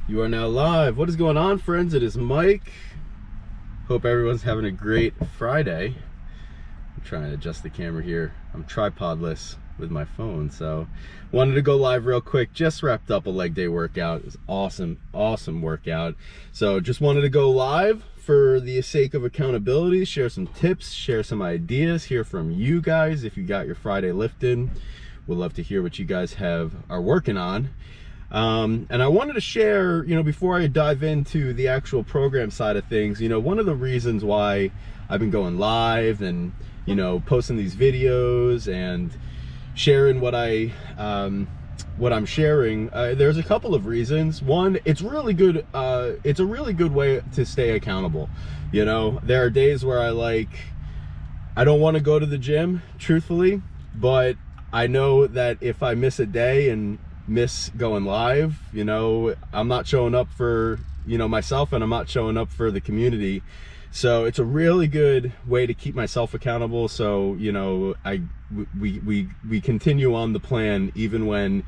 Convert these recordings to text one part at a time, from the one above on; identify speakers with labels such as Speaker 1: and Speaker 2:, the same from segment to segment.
Speaker 1: You are now live. What is going on, friends? It is Mike. Hope everyone's having a great Friday. I'm trying to adjust the camera here. I'm tripodless with my phone, so wanted to go live real quick. Just wrapped up a leg day workout. It was awesome workout. So just wanted to go live for the sake of accountability, share some tips, share some ideas, hear from you guys if you got your Friday lifted. We'd love to hear what you guys are working on. And I wanted to share, before I dive into the actual program side of things, one of the reasons why I've been going live and, posting these videos and sharing what I'm sharing, there's a couple of reasons. One, it's really good. It's a really good way to stay accountable. There are days where I don't want to go to the gym, truthfully, but I know that if I miss a day and miss going live, I'm not showing up for myself, and I'm not showing up for the community. So it's a really good way to keep myself accountable. So we continue on the plan even when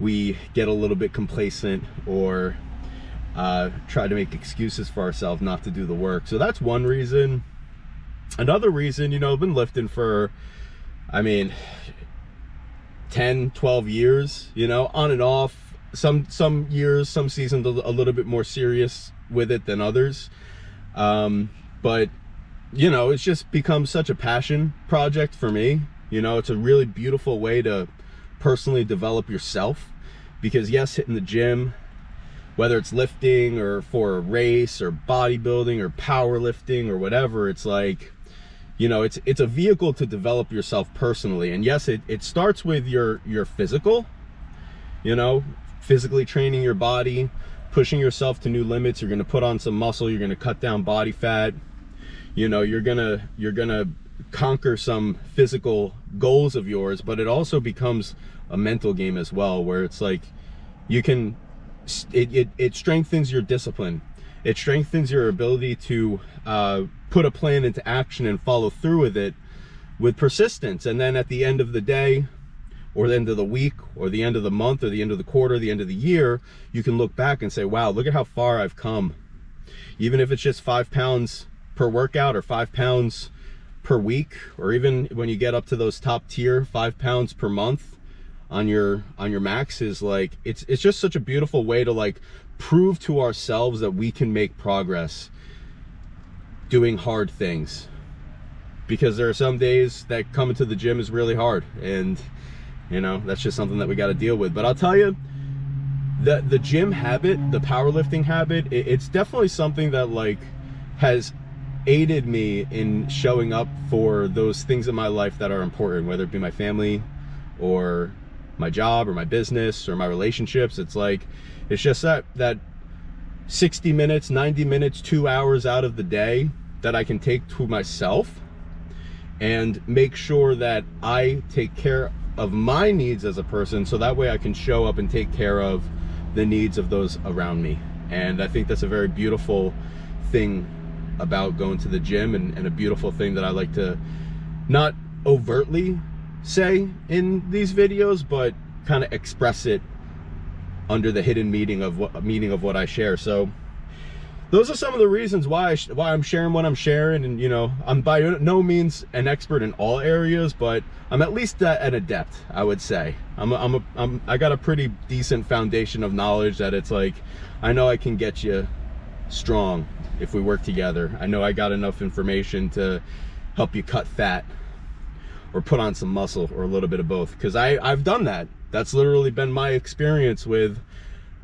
Speaker 1: we get a little bit complacent or try to make excuses for ourselves not to do the work. So that's one reason. Another reason, I've been lifting for 10, 12 years, on and off. Some years, some seasons a little bit more serious with it than others. But it's just become such a passion project for me. It's a really beautiful way to personally develop yourself, because yes, hitting the gym, whether it's lifting or for a race or bodybuilding or powerlifting or whatever, it's it's a vehicle to develop yourself personally. And yes, it starts with your physical, physically training your body, pushing yourself to new limits. You're going to put on some muscle, you're going to cut down body fat, you're going to conquer some physical goals of yours. But it also becomes a mental game as well, where it's it strengthens your discipline. It strengthens your ability to put a plan into action and follow through with it with persistence. And then at the end of the day, or the end of the week, or the end of the month, or the end of the quarter, the end of the year, you can look back and say, wow, look at how far I've come. Even if it's just 5 pounds per workout, or 5 pounds per week, or even when you get up to those top tier 5 pounds per month on your max, is it's just such a beautiful way to prove to ourselves that we can make progress doing hard things. Because there are some days that coming to the gym is really hard, and that's just something that we got to deal with. But I'll tell you, the gym habit, the powerlifting habit, it's definitely something that has aided me in showing up for those things in my life that are important, whether it be my family or my job or my business or my relationships. It's just that 60 minutes, 90 minutes, 2 hours out of the day that I can take to myself and make sure that I take care of my needs as a person, so that way I can show up and take care of the needs of those around me. And I think that's a very beautiful thing about going to the gym, and a beautiful thing that I like to not overtly say in these videos, but kind of express it under the hidden meaning of what I share. So those are some of the reasons why I'm sharing what I'm sharing. And I'm by no means an expert in all areas, but I'm at least an adept, I would say. I got a pretty decent foundation of knowledge that I know I can get you strong if we work together. I know I got enough information to help you cut fat or put on some muscle, or a little bit of both, because I've done that. That's literally been my experience with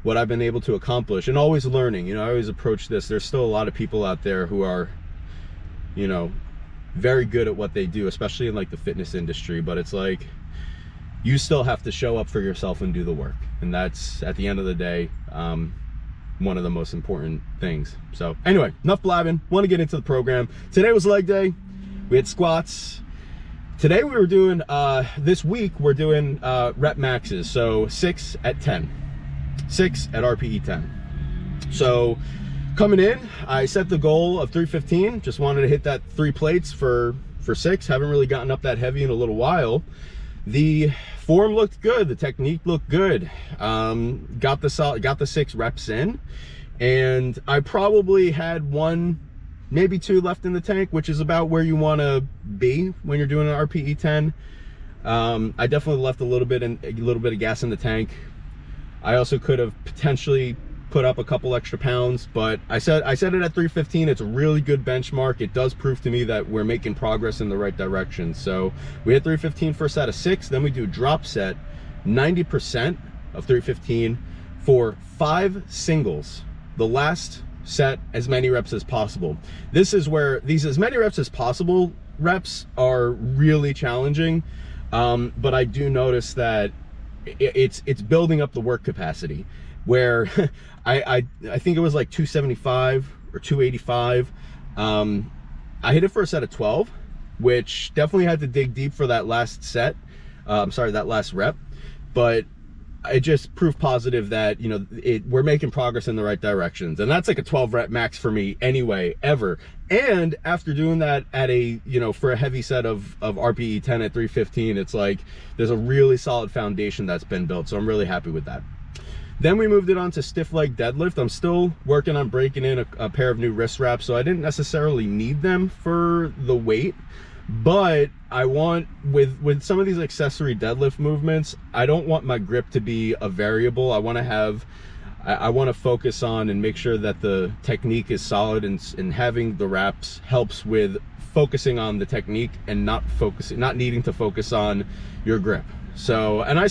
Speaker 1: what I've been able to accomplish, and always learning. I always approach this. There's still a lot of people out there who are, very good at what they do, especially in the fitness industry. But it's you still have to show up for yourself and do the work. And that's, at the end of the day, one of the most important things. So anyway, enough blabbing. Want to get into the program. Today was leg day. We had squats. Today we were doing, this week we're doing rep maxes. So 6 at 10. 6 at RPE 10. So coming in, I set the goal of 315. Just wanted to hit that 3 plates for 6. Haven't really gotten up that heavy in a little while. The form looked good, the technique looked good. Got the 6 reps in, and I probably had 1, maybe 2 left in the tank, which is about where you want to be when you're doing an RPE 10. I definitely left a little bit of gas in the tank. I also could have potentially put up a couple extra pounds, but I set it at 315. It's a really good benchmark. It does prove to me that we're making progress in the right direction. So we had 315 for a set of 6, then we do drop set 90% of 315 for 5 singles. The last set, as many reps as possible. This is where these as many reps as possible reps are really challenging, but I do notice that it's building up the work capacity, where I think it was like 275 or 285. I hit it for a set of 12, which definitely had to dig deep for that last set. That last rep, but it just proved positive that, you know, we're making progress in the right directions. And that's like a 12 rep max for me anyway, ever. And after doing that at a, you know, for a heavy set of RPE 10 at 315, it's like there's a really solid foundation that's been built. So I'm really happy with that. Then we moved it on to stiff leg deadlift. I'm still working on breaking in a pair of new wrist wraps, so I didn't necessarily need them for the weight, but I want, with some of these accessory deadlift movements, I don't want my grip to be a variable. I want to focus on and make sure that the technique is solid, and having the wraps helps with focusing on the technique and not needing to focus on your grip. So, and I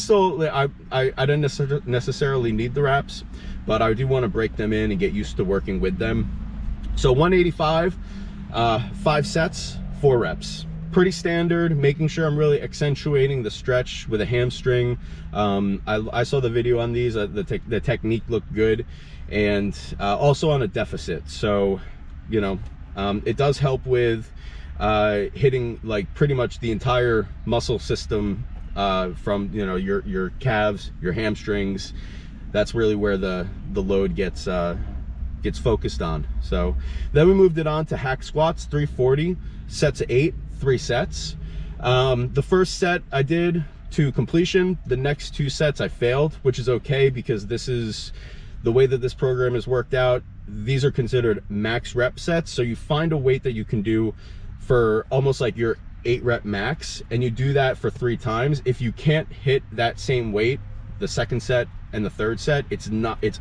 Speaker 1: didn't necessarily need the wraps, but I do want to break them in and get used to working with them. So 185, 5 sets, 4 reps. Pretty standard, making sure I'm really accentuating the stretch with a hamstring. I saw the video on these, the technique looked good, and also on a deficit. So, you know, it does help with hitting like pretty much the entire muscle system, from, you know, your calves, your hamstrings. That's really where the load gets focused on. So then we moved it on to hack squats, 340, sets of 8, 3 sets. The first set I did to completion. The next 2 sets I failed, which is okay, because this is the way that this program is worked out. These are considered max rep sets, so you find a weight that you can do for almost like your 8 rep max, and you do that for 3 times. If you can't hit that same weight the second set and the third set, it's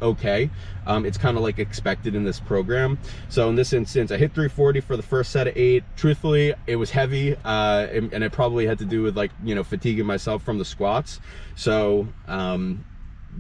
Speaker 1: okay. It's kind of like expected in this program. So in this instance, I hit 340 for the first set of 8. Truthfully, it was heavy, and it probably had to do with, like, you know, fatiguing myself from the squats. So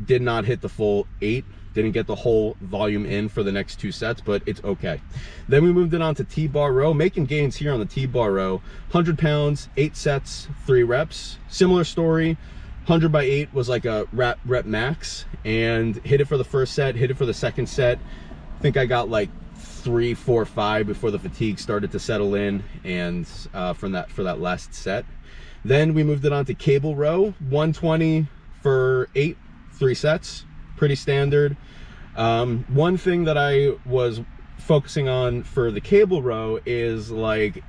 Speaker 1: did not hit the full 8. Didn't get the whole volume in for the next 2 sets, but it's okay. Then we moved it on to T-bar row, making gains here on the T-bar row. 100 pounds, 8 sets, 3 reps. Similar story. 100 by 8 was like a rep max, and hit it for the first set, hit it for the second set. I think I got like 3, 4, 5 before the fatigue started to settle in, and for that last set. Then we moved it on to cable row, 120 for 8, 3 sets. Pretty standard. One thing that I was focusing on for the cable row is like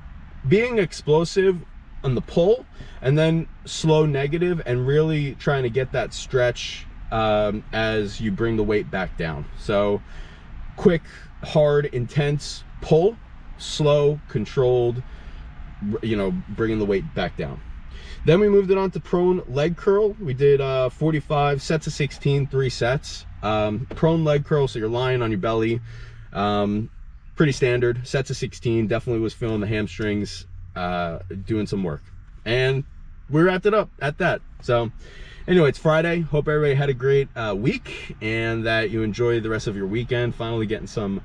Speaker 1: being explosive on the pull, and then slow negative, and really trying to get that stretch as you bring the weight back down. So quick, hard, intense pull, slow, controlled, you know, bringing the weight back down. Then we moved it on to prone leg curl. We did 45 sets of 16, 3 sets. Prone leg curl, so you're lying on your belly. Pretty standard, sets of 16. Definitely was feeling the hamstrings, doing some work. And we wrapped it up at that. So anyway, it's Friday. Hope everybody had a great week, and that you enjoy the rest of your weekend. Finally getting some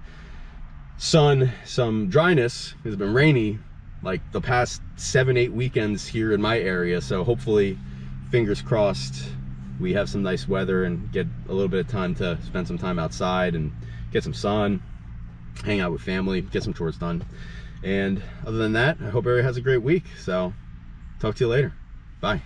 Speaker 1: sun, some dryness. It's been rainy like the past 7-8 weekends here in my area, so hopefully, fingers crossed, we have some nice weather and get a little bit of time to spend some time outside and get some sun, hang out with family, get some chores done. And other than that, I hope everybody has a great week. So talk to you later. Bye.